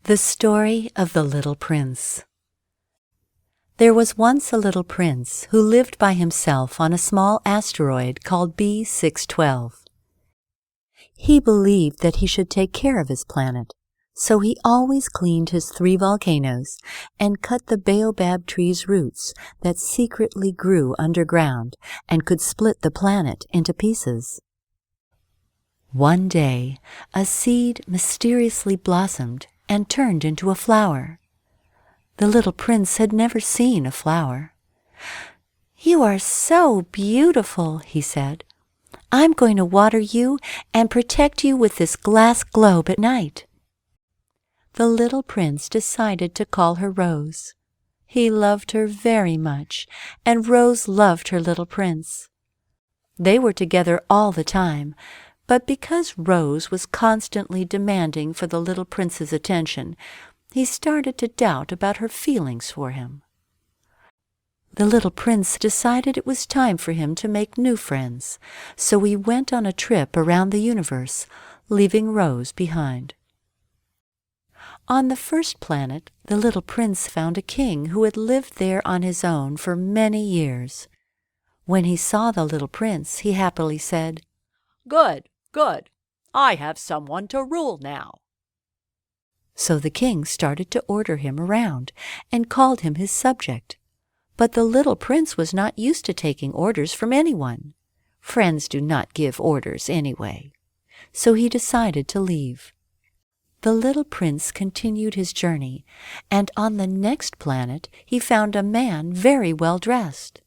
The Story of the Little Prince. There was once a little prince who lived by himself on a small asteroid called B612. He believed that he should take care of his planet, so he always cleaned his 3 volcanoes and cut the baobab tree's roots that secretly grew underground and could split the planet into pieces. One day, a seed mysteriously blossomed and turned into a flower. The little prince had never seen a flower. "You are so beautiful," he said. "I'm going to water you and protect you with this glass globe at night." The little prince decided to call her Rose. He loved her very much, and Rose loved her little prince. They were together all the time, but because Rose was constantly demanding for the little prince's attention, he started to doubt about her feelings for him. The little prince decided it was time for him to make new friends, so he went on a trip around the universe, leaving Rose behind. On the first planet, the little prince found a king who had lived there on his own for many years. When he saw the little prince, he happily said, "Good, good. I have someone to rule now." So the king started to order him around and called him his subject. But the little prince was not used to taking orders from anyone. Friends do not give orders anyway. So he decided to leave. The little prince continued his journey, and on the next planet he found a man very well dressed.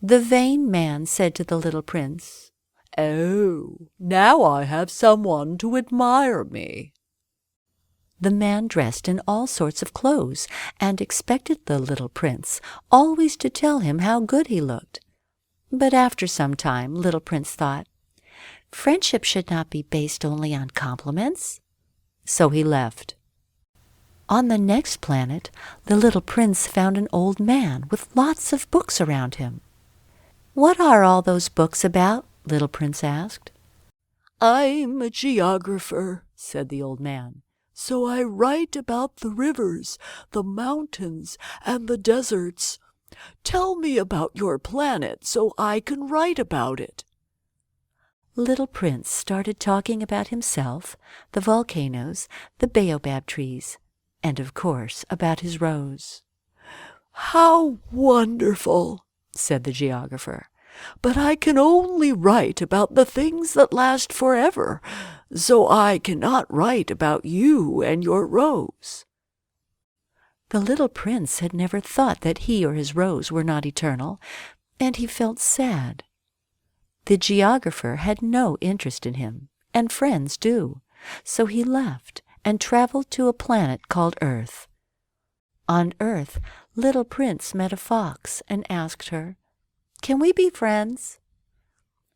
The vain man said to the little prince, "Oh, now I have someone to admire me." The man dressed in all sorts of clothes and expected the little prince always to tell him how good he looked. But after some time, little prince thought, friendship should not be based only on compliments. So he left. On the next planet, the little prince found an old man with lots of books around him. "What are all those books about?" little prince asked. "I'm a geographer," said the old man. "So I write about the rivers, the mountains, and the deserts. Tell me about your planet so I can write about it." Little Prince started talking about himself, the volcanoes, the baobab trees, and of course about his rose. "How wonderful," said the geographer. "But I can only write about the things that last forever, so I cannot write about you and your rose." The little prince had never thought that he or his rose were not eternal, and he felt sad. The geographer had no interest in him, and friends do, so he left and traveled to a planet called Earth. On Earth, little prince met a fox and asked her, "Can we be friends?"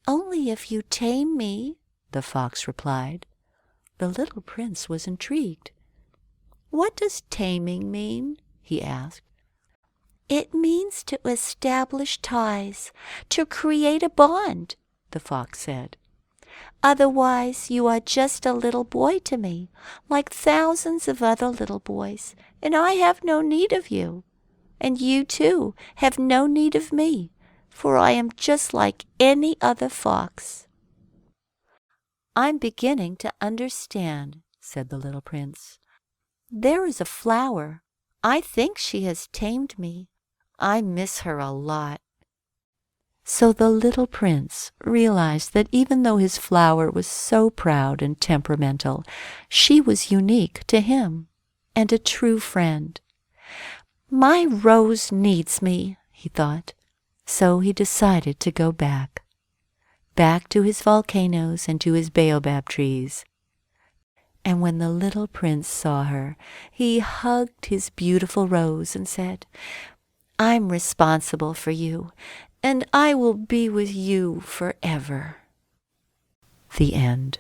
"Only if you tame me," the fox replied. The little prince was intrigued. "What does taming mean?" he asked. "It means to establish ties, to create a bond," the fox said. "Otherwise you are just a little boy to me, like thousands of other little boys, and I have no need of you. And you, too, have no need of me, for I am just like any other fox." "I'm beginning to understand," said the little prince. "There is a flower. I think she has tamed me. I miss her a lot." So the little prince realized that even though his flower was so proud and temperamental, she was unique to him and a true friend. "My rose needs me," he thought. So he decided to go back to his volcanoes and to his baobab trees. And when the little prince saw her, he hugged his beautiful rose and said, "I'm responsible for you, and I will be with you forever." The end.